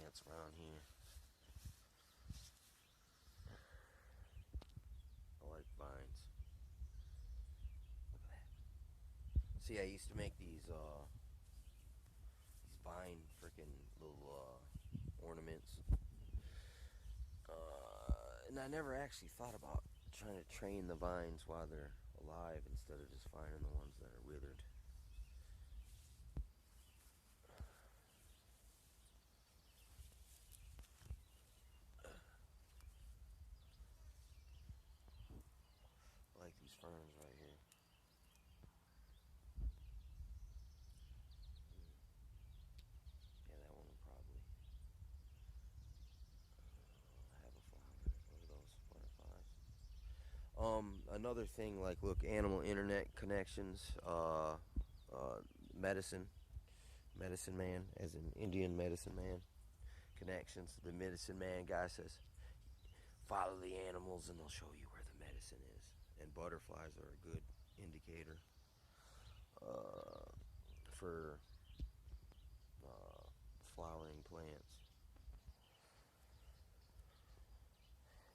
plants around here. I like vines. Look at that. See, I used to make these vine freaking little ornaments. And I never actually thought about trying to train the vines while they're alive instead of just finding the ones that are withered. I like these ferns right here. Yeah, that one will probably have a flower. Look at those butterflies. Another thing, like, look, animal internet connections, medicine, medicine man, as in Indian medicine man connections. The medicine man guy says, follow the animals and they'll show you where the medicine is. And butterflies are a good indicator for flowering plants.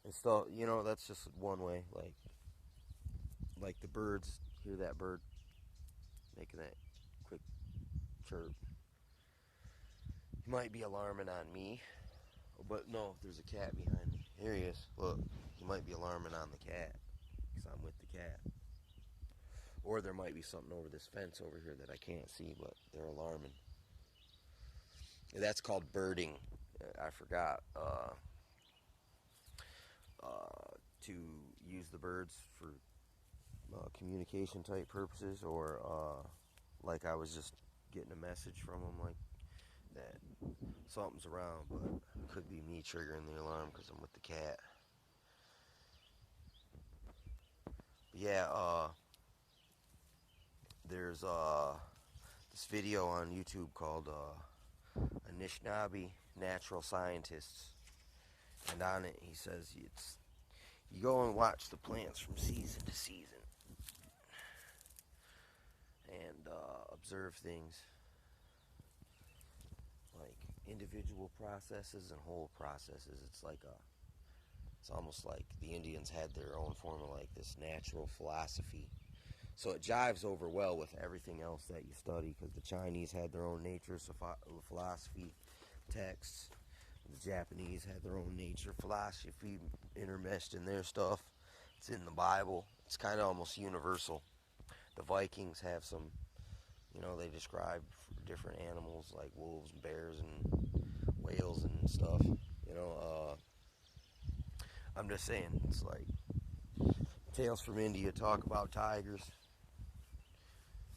And so, that's just one way. Like the birds, hear that bird making that quick chirp. He might be alarming on me, but no, there's a cat behind me. Here he is. Look, he might be alarming on the cat because I'm with the cat. Or there might be something over this fence over here that I can't see, but they're alarming. That's called birding. I forgot to use the birds for communication type purposes, or like I was just getting a message from them like that something's around, but it could be me triggering the alarm because I'm with the cat. But yeah, there's this video on YouTube called Anishinaabe Natural Scientists, and on it he says you go and watch the plants from season to season and observe things like individual processes and whole processes. It's almost like the Indians had their own form of like this natural philosophy. So it jives over well with everything else that you study, because the Chinese had their own nature philosophy texts. The Japanese had their own nature philosophy intermeshed in their stuff. It's in the Bible. It's kind of almost universal. The Vikings have some, they describe different animals like wolves and bears and whales and stuff. I'm just saying, it's like Tales from India talk about tigers,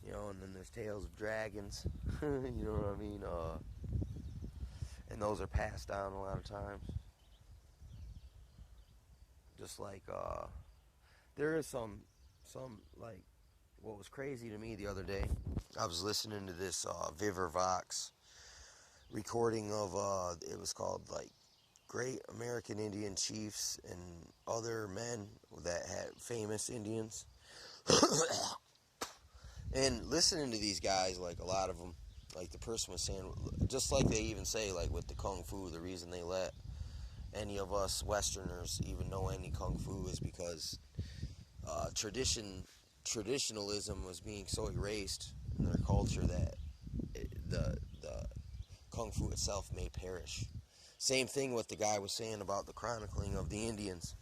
and then there's tales of dragons. You know what I mean? And those are passed down a lot of times. Just like there is some like, what was crazy to me the other day, I was listening to this Viver Vox recording of it was called like Great American Indian Chiefs and Other Men that had famous Indians. And listening to these guys, like a lot of them, like the person was saying, just like they even say, like with the Kung Fu, the reason they let any of us Westerners even know any Kung Fu is because traditionalism was being so erased in their culture that the Kung Fu itself may perish. Same thing what the guy was saying about the chronicling of the Indians.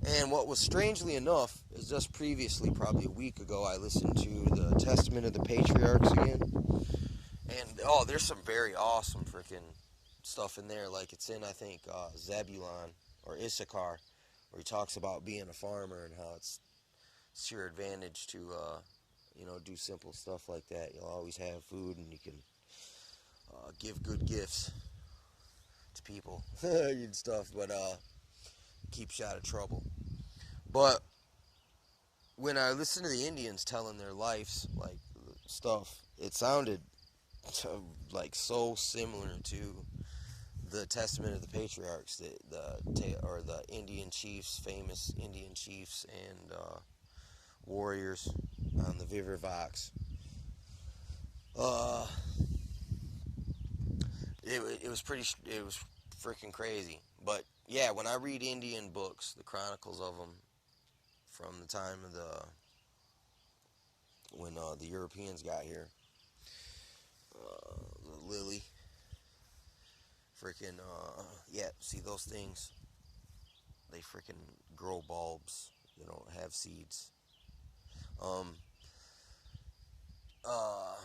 And what was strangely enough is just previously, probably a week ago, I listened to the Testament of the Patriarchs again. And, there's some very awesome freaking stuff in there. Like, it's in, I think, Zebulon or Issachar, where he talks about being a farmer and how it's your advantage to, do simple stuff like that. You'll always have food and you can give good gifts to people and stuff, but keeps you out of trouble. But when I listened to the Indians telling their lives, like, stuff, it sounded like so similar to the Testament of the Patriarchs, the Indian chiefs, famous Indian chiefs and warriors on the Viver Vox. It was freaking crazy. But yeah, when I read Indian books, the chronicles of them from the time of when the Europeans got here, the lily, freaking yeah. See those things? They freaking grow bulbs. They don't have seeds. Um, uh,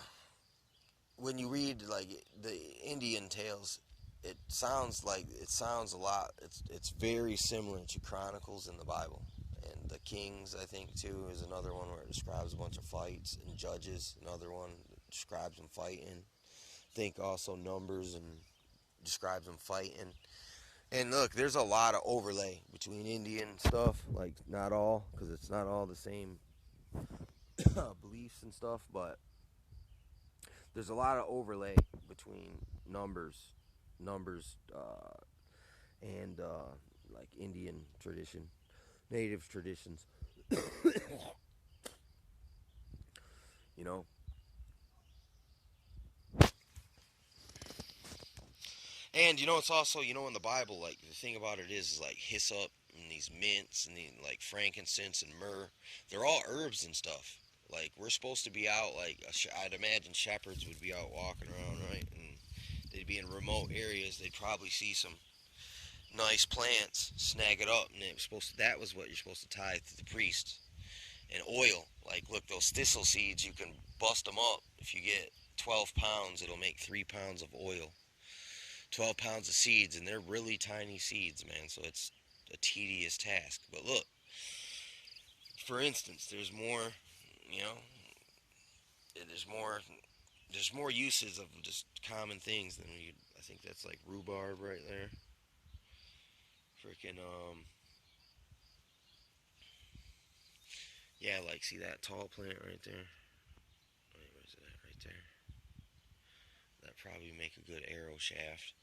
when you read like the Indian tales, it sounds a lot. It's very similar to Chronicles in the Bible, and the Kings I think too is another one where it describes a bunch of fights, and Judges another one that describes them fighting. I think also Numbers and describes them fighting. And look, there's a lot of overlay between Indian stuff, like not all, because it's not all the same beliefs and stuff, but there's a lot of overlay between numbers, and like Indian tradition, native traditions. you know, and it's also in the Bible, like the thing about it is like hyssop and these mints and the like frankincense and myrrh. They're all herbs and stuff. Like we're supposed to be out, like I'd imagine shepherds would be out walking around, right? And they'd be in remote areas. They'd probably see some nice plants, snag it up, and that was what you're supposed to tithe to the priest. And oil, like look, those thistle seeds, you can bust them up. If you get 12 pounds, it'll make 3 pounds of oil. 12 pounds of seeds, and they're really tiny seeds, man. So it's a tedious task. But look, for instance, you know, there's more, there's more uses of just common things than you. I think that's like rhubarb right there. Freaking yeah, like see that tall plant right there. Wait, where's it at? Right there. That probably make a good arrow shaft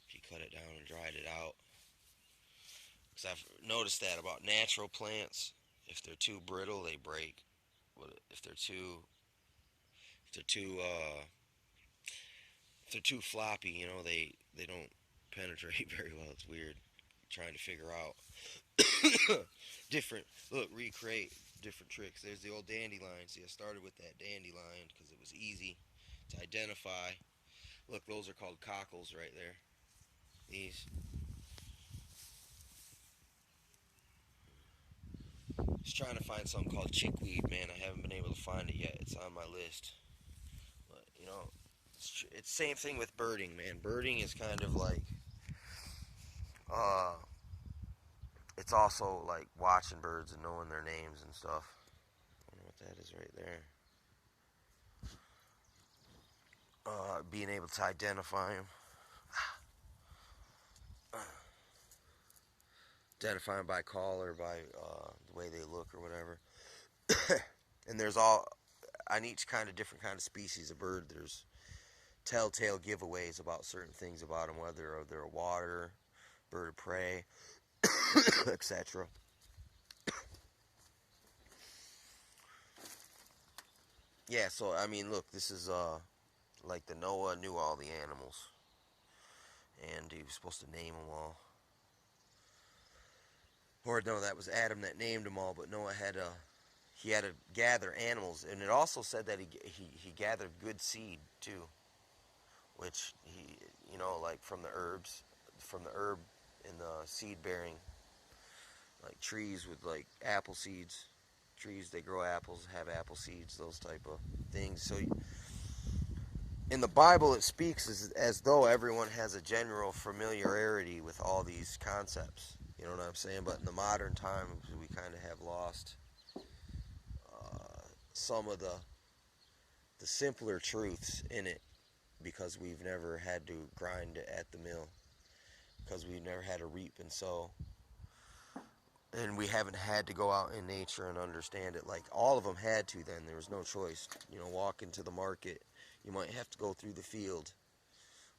if you cut it down and dried it out. Because I've noticed that about natural plants. If they're too brittle, they break. But if they're too floppy, they don't penetrate very well. It's weird trying to figure out different. Look, recreate different tricks. There's the old dandelion. See, I started with that dandelion because it was easy to identify. Look, those are called cockles right there. These. Just trying to find something called chickweed, man. I haven't been able to find it yet. It's on my list. But, it's same thing with birding, man. Birding is kind of like, uh, it's also like watching birds and knowing their names and stuff. I don't know what that is right there. Being able to identify them. Identify them by call or by the way they look or whatever. And there's all, on each kind of different kind of species of bird, there's telltale giveaways about certain things about them, whether they're a water, bird of prey, etc. Yeah, so I mean, look, this is like the Noah knew all the animals, and he was supposed to name them all. Or no, that was Adam that named them all, but Noah had to gather animals, and it also said that he gathered good seed too, which like from the herbs, from the herb in the seed bearing, like trees with like apple seeds. Trees, they grow apples, have apple seeds, those type of things. So in the Bible, it speaks as though everyone has a general familiarity with all these concepts. You know what I'm saying? But in the modern time, we kind of have lost some of the simpler truths in it because we've never had to grind at the mill, because we've never had to reap and sow, and we haven't had to go out in nature and understand it like all of them had to. Then there was no choice. Walk into the market, you might have to go through the field,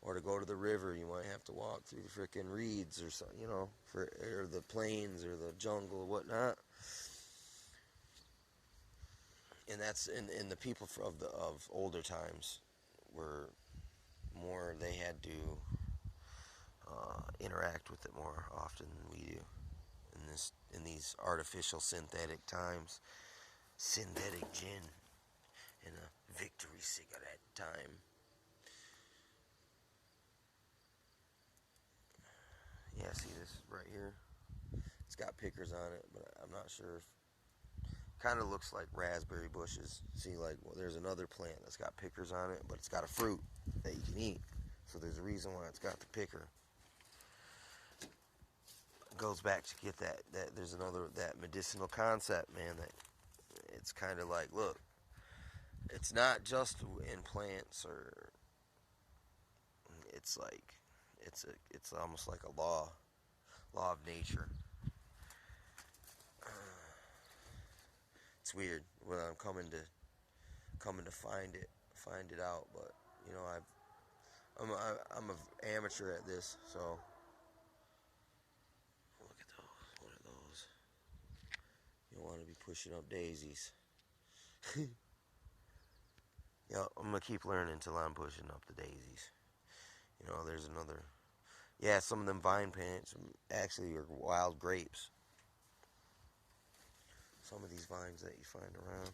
or to go to the river, you might have to walk through the frickin' reeds or so, or the plains or the jungle or whatnot. And that's in the people of older times were more. They had to interact with it more often than we do in these artificial synthetic times. Synthetic gin and a victory cigarette time. Yeah, see this right here? It's got pickers on it, but I'm not sure if... Kind of looks like raspberry bushes. See, like, well, there's another plant that's got pickers on it, but it's got a fruit that you can eat. So there's a reason why it's got the picker. It goes back to get that there's another, that medicinal concept, man, that it's kind of like, look, it's not just in plants, or it's like, it's almost like a law of nature. It's weird when I'm coming to find it out, but you know, I'm an amateur at this, so look at those. What are those? You don't want to be pushing up daisies. Yeah, I'm gonna keep learning until I'm pushing up the daisies. You know, there's another. Yeah, some of them vine plants actually are wild grapes. Some of these vines that you find around.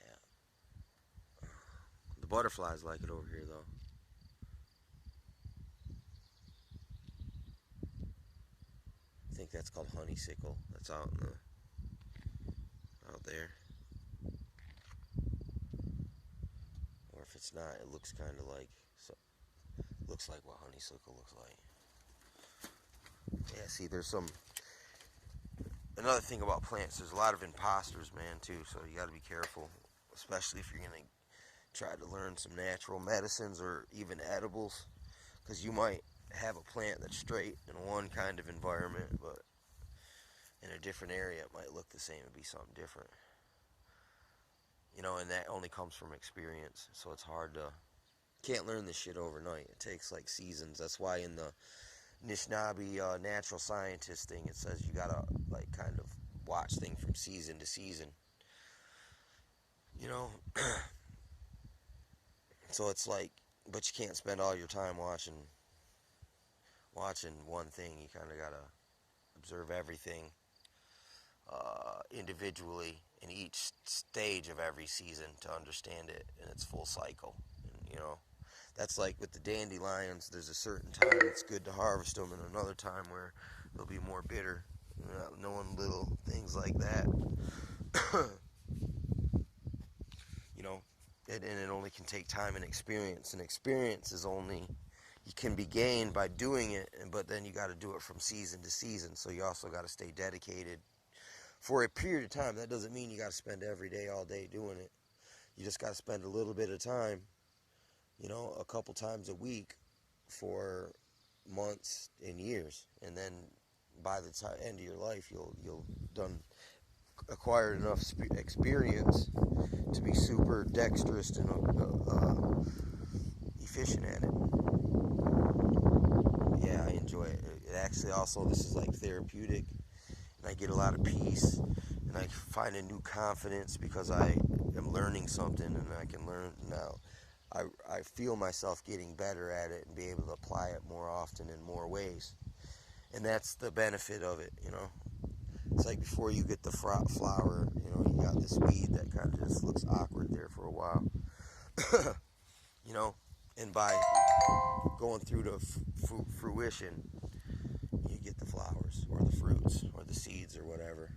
Yeah. The butterflies like it over here, though. I think that's called honeysuckle. That's out there. Or if it's not, it looks kind of like, so looks like what honeysuckle looks like. Yeah, see, there's some. Another thing about plants, there's a lot of imposters, man, too. So you got to be careful, especially if you're gonna try to learn some natural medicines or even edibles, because you might have a plant that's straight in one kind of environment, but in a different area it might look the same and be something different. You know, and that only comes from experience, so it's hard to... Can't learn this shit overnight. It takes, like, seasons. That's why in the Anishinaabe natural scientist thing, it says you gotta, like, kind of watch things from season to season. You know? So it's like... But you can't spend all your time watching one thing. You kind of gotta observe everything individually in each stage of every season to understand it in its full cycle. And, you know, that's like with the dandelions. There's a certain time it's good to harvest them, and another time where they'll be more bitter. You know, knowing little things like that. You know, and it only can take time and experience. And experience is only... You can be gained by doing it, but then you got to do it from season to season. So you also got to stay dedicated for a period of time. That doesn't mean you got to spend every day, all day doing it. You just got to spend a little bit of time, you know, a couple times a week for months and years. And then by the end of your life, you'll done acquired enough experience to be super dexterous and efficient at it. Yeah, I enjoy it. It actually also, this is like therapeutic, and I get a lot of peace, and I find a new confidence because I am learning something, and I can learn now. I feel myself getting better at it and be able to apply it more often in more ways. And that's the benefit of it, you know. It's like before you get the flower, you know, you got this weed that kind of just looks awkward there for a while. You know, and by going through the fruition, you get the flowers or the fruits or the seeds or whatever.